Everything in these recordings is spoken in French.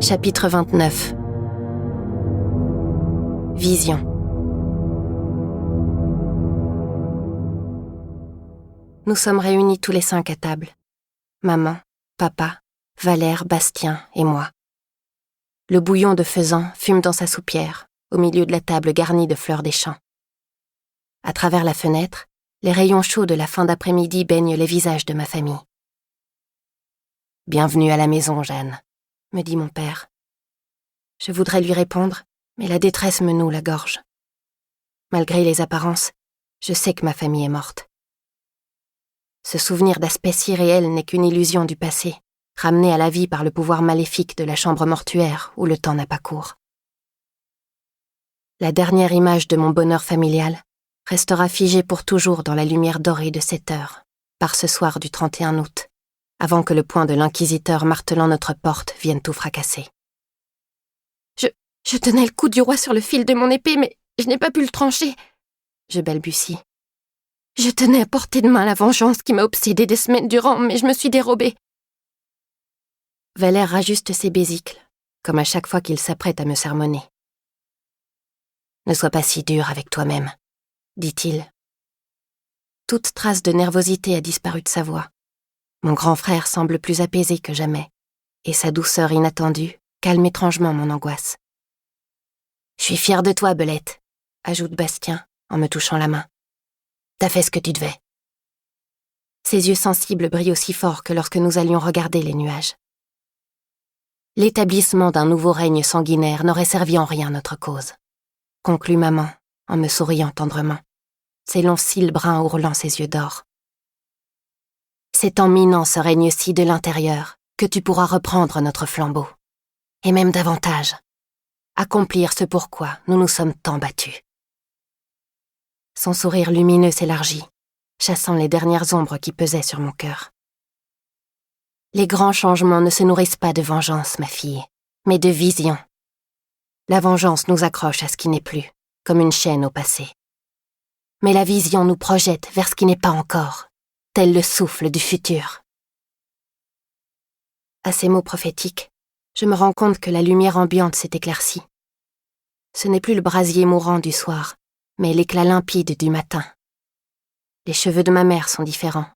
Chapitre 29. Vision. Nous sommes réunis tous les 5 à table. Maman, papa, Valère, Bastien et moi. Le bouillon de faisan fume dans sa soupière, au milieu de la table garnie de fleurs des champs. À travers la fenêtre, les rayons chauds de la fin d'après-midi baignent les visages de ma famille. « Bienvenue à la maison, Jeanne », me dit mon père. Je voudrais lui répondre, mais la détresse me noue la gorge. Malgré les apparences, je sais que ma famille est morte. Ce souvenir d'aspect si réel n'est qu'une illusion du passé, ramené à la vie par le pouvoir maléfique de la chambre mortuaire où le temps n'a pas cours. La dernière image de mon bonheur familial restera figée pour toujours dans la lumière dorée de 7 heures, par ce soir du 31 août, avant que le poing de l'inquisiteur martelant notre porte vienne tout fracasser. Je tenais le cou du roi sur le fil de mon épée, mais je n'ai pas pu le trancher, je balbutie. Je tenais à portée de main la vengeance qui m'a obsédée des semaines durant, mais je me suis dérobée. Valère rajuste ses besicles, comme à chaque fois qu'il s'apprête à me sermonner. « Ne sois pas si dur avec toi-même, » dit-il. Toute trace de nervosité a disparu de sa voix. Mon grand frère semble plus apaisé que jamais, et sa douceur inattendue calme étrangement mon angoisse. « Je suis fière de toi, Belette, » ajoute Bastien en me touchant la main. « T'as fait ce que tu devais. » Ses yeux sensibles brillent aussi fort que lorsque nous allions regarder les nuages. L'établissement d'un nouveau règne sanguinaire n'aurait servi en rien notre cause, conclut maman en me souriant tendrement, ses longs cils bruns ourlant ses yeux d'or. C'est en minant ce règne-ci de l'intérieur que tu pourras reprendre notre flambeau, et même davantage, accomplir ce pourquoi nous nous sommes tant battus. Son sourire lumineux s'élargit, chassant les dernières ombres qui pesaient sur mon cœur. Les grands changements ne se nourrissent pas de vengeance, ma fille, mais de vision. La vengeance nous accroche à ce qui n'est plus, comme une chaîne au passé. Mais la vision nous projette vers ce qui n'est pas encore, tel le souffle du futur. À ces mots prophétiques, je me rends compte que la lumière ambiante s'est éclaircie. Ce n'est plus le brasier mourant du soir, mais l'éclat limpide du matin. Les cheveux de ma mère sont différents,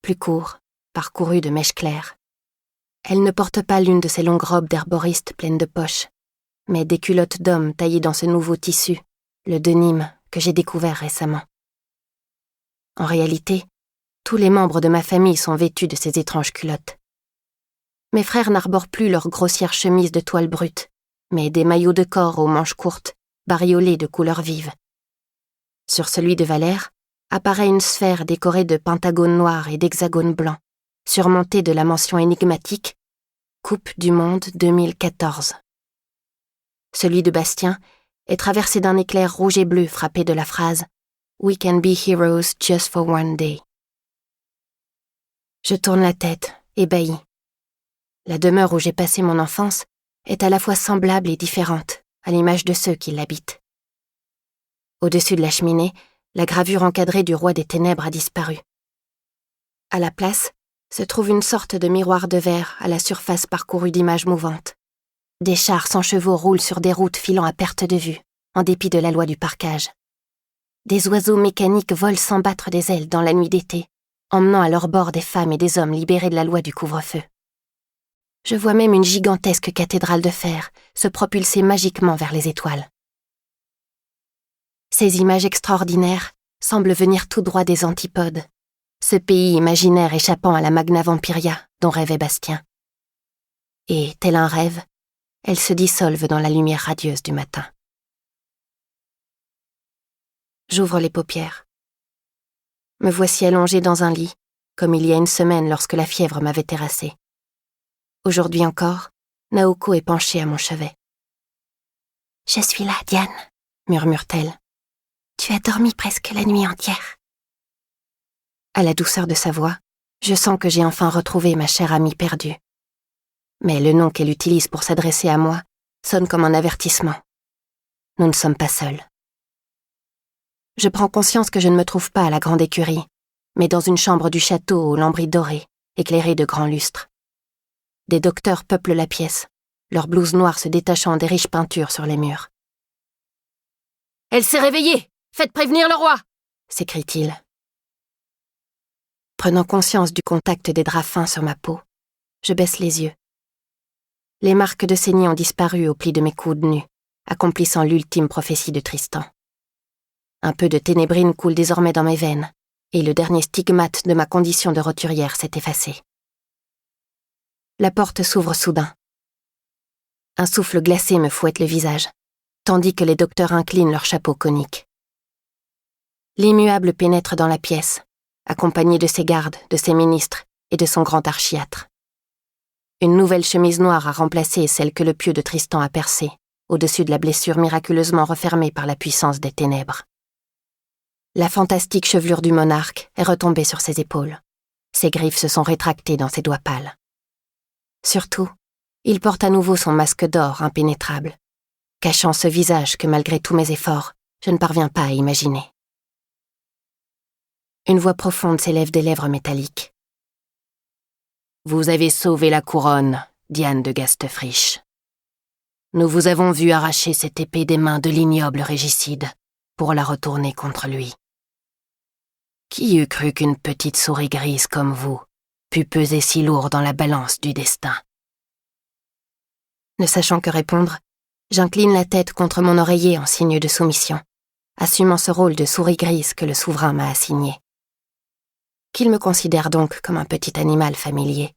plus courts, parcourus de mèches claires. Elle ne porte pas l'une de ces longues robes d'herboriste pleines de poches, mais des culottes d'homme taillées dans ce nouveau tissu, le denim que j'ai découvert récemment. En réalité, tous les membres de ma famille sont vêtus de ces étranges culottes. Mes frères n'arborent plus leurs grossières chemises de toile brute, mais des maillots de corps aux manches courtes, bariolés de couleurs vives. Sur celui de Valère apparaît une sphère décorée de pentagones noirs et d'hexagones blancs, surmontée de la mention énigmatique « Coupe du Monde 2014 ». Celui de Bastien est traversé d'un éclair rouge et bleu frappé de la phrase « We can be heroes just for one day ». Je tourne la tête, ébahie. La demeure où j'ai passé mon enfance est à la fois semblable et différente, à l'image de ceux qui l'habitent. Au-dessus de la cheminée, la gravure encadrée du roi des ténèbres a disparu. À la place, se trouve une sorte de miroir de verre à la surface parcourue d'images mouvantes. Des chars sans chevaux roulent sur des routes filant à perte de vue, en dépit de la loi du parquage. Des oiseaux mécaniques volent sans battre des ailes dans la nuit d'été, emmenant à leur bord des femmes et des hommes libérés de la loi du couvre-feu. Je vois même une gigantesque cathédrale de fer se propulser magiquement vers les étoiles. Ces images extraordinaires semblent venir tout droit des antipodes, ce pays imaginaire échappant à la Magna Vampiria dont rêvait Bastien. Et, tel un rêve, elles se dissolvent dans la lumière radieuse du matin. J'ouvre les paupières. Me voici allongée dans un lit, comme il y a une semaine lorsque la fièvre m'avait terrassée. Aujourd'hui encore, Naoko est penchée à mon chevet. « Je suis là, Diane », murmure-t-elle. « Tu as dormi presque la nuit entière. » À la douceur de sa voix, je sens que j'ai enfin retrouvé ma chère amie perdue. Mais le nom qu'elle utilise pour s'adresser à moi sonne comme un avertissement. Nous ne sommes pas seuls. Je prends conscience que je ne me trouve pas à la grande écurie, mais dans une chambre du château aux lambris dorés, éclairée de grands lustres. Des docteurs peuplent la pièce, leurs blouses noires se détachant des riches peintures sur les murs. « Elle s'est réveillée! Faites prévenir le roi !» s'écrie-t-il. Prenant conscience du contact des draps fins sur ma peau, je baisse les yeux. Les marques de saignée ont disparu au pli de mes coudes nus, accomplissant l'ultime prophétie de Tristan. Un peu de ténébrine coule désormais dans mes veines, et le dernier stigmate de ma condition de roturière s'est effacé. La porte s'ouvre soudain. Un souffle glacé me fouette le visage, tandis que les docteurs inclinent leurs chapeaux coniques. L'immuable pénètre dans la pièce, accompagné de ses gardes, de ses ministres et de son grand archiatre. Une nouvelle chemise noire a remplacé celle que le pieu de Tristan a percée, au-dessus de la blessure miraculeusement refermée par la puissance des ténèbres. La fantastique chevelure du monarque est retombée sur ses épaules. Ses griffes se sont rétractées dans ses doigts pâles. Surtout, il porte à nouveau son masque d'or impénétrable, cachant ce visage que malgré tous mes efforts, je ne parviens pas à imaginer. Une voix profonde s'élève des lèvres métalliques. « Vous avez sauvé la couronne, Diane de Gastefrisch. Nous vous avons vu arracher cette épée des mains de l'ignoble régicide pour la retourner contre lui. Qui eût cru qu'une petite souris grise comme vous pût peser si lourd dans la balance du destin ?» Ne sachant que répondre, j'incline la tête contre mon oreiller en signe de soumission, assumant ce rôle de souris grise que le souverain m'a assigné. Qu'il me considère donc comme un petit animal familier.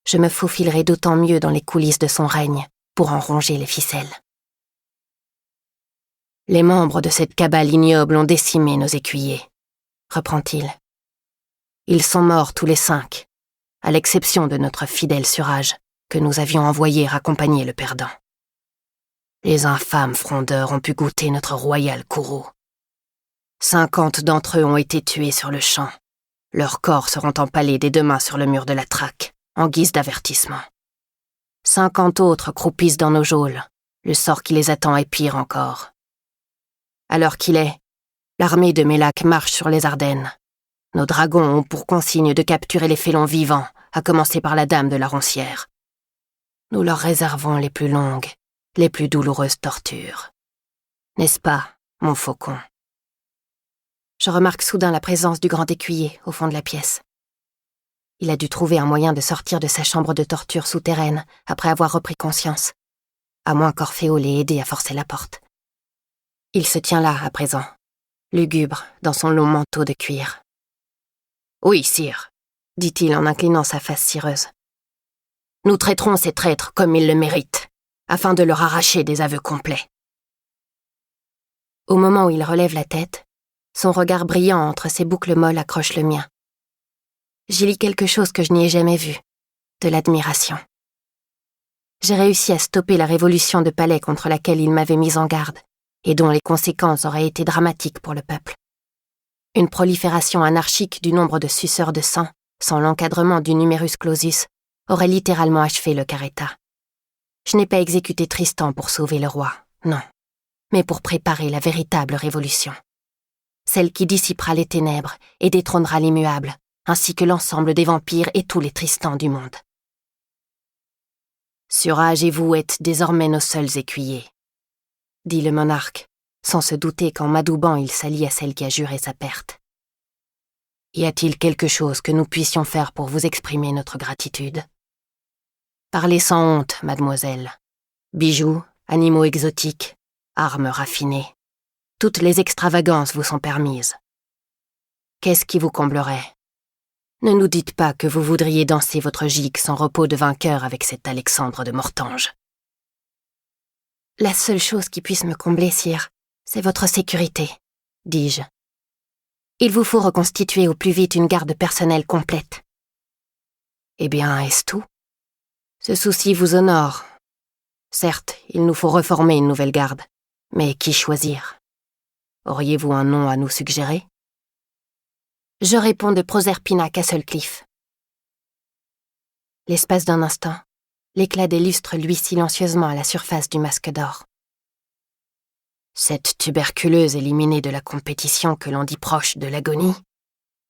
Je me faufilerai d'autant mieux dans les coulisses de son règne pour en ronger les ficelles. Les membres de cette cabale ignoble ont décimé nos écuyers, reprend-il. Ils sont morts tous les 5, à l'exception de notre fidèle Surage, que nous avions envoyé raccompagner le perdant. Les infâmes frondeurs ont pu goûter notre royal courroux. 50 d'entre eux ont été tués sur le champ. Leurs corps seront empalés des 2 mains sur le mur de la traque, en guise d'avertissement. 50 autres croupissent dans nos geôles. Le sort qui les attend est pire encore. À l'heure qu'il est, l'armée de Mélac marche sur les Ardennes. Nos dragons ont pour consigne de capturer les félons vivants, à commencer par la dame de la Roncière. Nous leur réservons les plus longues, les plus douloureuses tortures. N'est-ce pas, mon faucon ? Je remarque soudain la présence du grand écuyer au fond de la pièce. Il a dû trouver un moyen de sortir de sa chambre de torture souterraine après avoir repris conscience, à moins qu'Orphéo l'ait aidé à forcer la porte. Il se tient là, à présent, lugubre dans son long manteau de cuir. « Oui, sire, » dit-il en inclinant sa face cireuse. « Nous traiterons ces traîtres comme ils le méritent, afin de leur arracher des aveux complets. » Au moment où il relève la tête, son regard brillant entre ses boucles molles accroche le mien. J'y lis quelque chose que je n'y ai jamais vu, de l'admiration. J'ai réussi à stopper la révolution de palais contre laquelle il m'avait mise en garde, et dont les conséquences auraient été dramatiques pour le peuple. Une prolifération anarchique du nombre de suceurs de sang, sans l'encadrement du numerus clausus, aurait littéralement achevé le Carétat. Je n'ai pas exécuté Tristan pour sauver le roi, non, mais pour préparer la véritable révolution. Celle qui dissipera les ténèbres et détrônera l'immuable, ainsi que l'ensemble des vampires et tous les Tristans du monde. Surage et vous êtes désormais nos seuls écuyers, dit le monarque, sans se douter qu'en m'adoubant il s'allie à celle qui a juré sa perte. Y a-t-il quelque chose que nous puissions faire pour vous exprimer notre gratitude ? Parlez sans honte, mademoiselle. Bijoux, animaux exotiques, armes raffinées. Toutes les extravagances vous sont permises. Qu'est-ce qui vous comblerait ? Ne nous dites pas que vous voudriez danser votre gigue sans repos de vainqueur avec cet Alexandre de Mortange. La seule chose qui puisse me combler, sire, c'est votre sécurité, dis-je. Il vous faut reconstituer au plus vite une garde personnelle complète. Eh bien, est-ce tout ? Ce souci vous honore. Certes, il nous faut reformer une nouvelle garde, mais qui choisir ? Auriez-vous un nom à nous suggérer ? Je réponds de Proserpina Castlecliff. L'espace d'un instant, l'éclat des lustres luit silencieusement à la surface du masque d'or. Cette tuberculeuse éliminée de la compétition que l'on dit proche de l'agonie,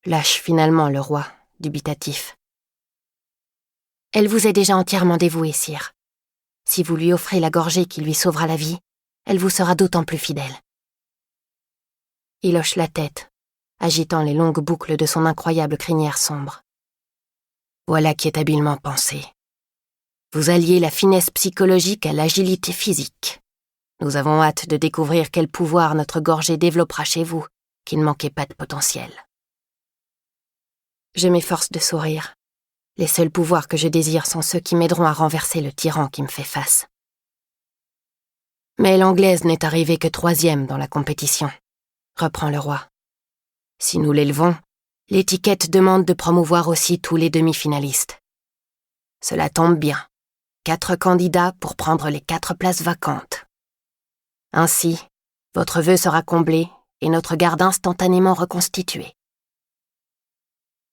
lâche finalement le roi, dubitatif. Elle vous est déjà entièrement dévouée, sire. Si vous lui offrez la gorgée qui lui sauvera la vie, elle vous sera d'autant plus fidèle. » Il hoche la tête, agitant les longues boucles de son incroyable crinière sombre. « Voilà qui est habilement pensé. Vous alliez la finesse psychologique à l'agilité physique. Nous avons hâte de découvrir quel pouvoir notre gorgée développera chez vous, qui ne manquait pas de potentiel. » Je m'efforce de sourire. Les seuls pouvoirs que je désire sont ceux qui m'aideront à renverser le tyran qui me fait face. Mais l'Anglaise n'est arrivée que 3e dans la compétition, reprend le roi. Si nous l'élevons, l'étiquette demande de promouvoir aussi tous les demi-finalistes. Cela tombe bien. 4 candidats pour prendre les 4 places vacantes. Ainsi, votre vœu sera comblé et notre garde instantanément reconstituée.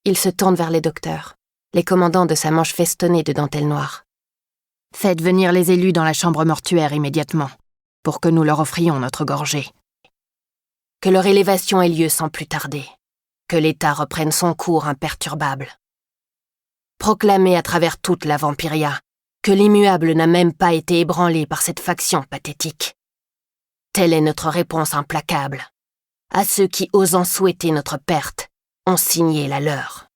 Il se tourne vers les docteurs, les commandant de sa manche festonnée de dentelle noire. « Faites venir les élus dans la chambre mortuaire immédiatement, pour que nous leur offrions notre gorgée. Que leur élévation ait lieu sans plus tarder. Que l'État reprenne son cours imperturbable. Proclamez à travers toute la Vampiria que l'immuable n'a même pas été ébranlé par cette faction pathétique. Telle est notre réponse implacable à ceux qui, osant souhaiter notre perte, ont signé la leur. »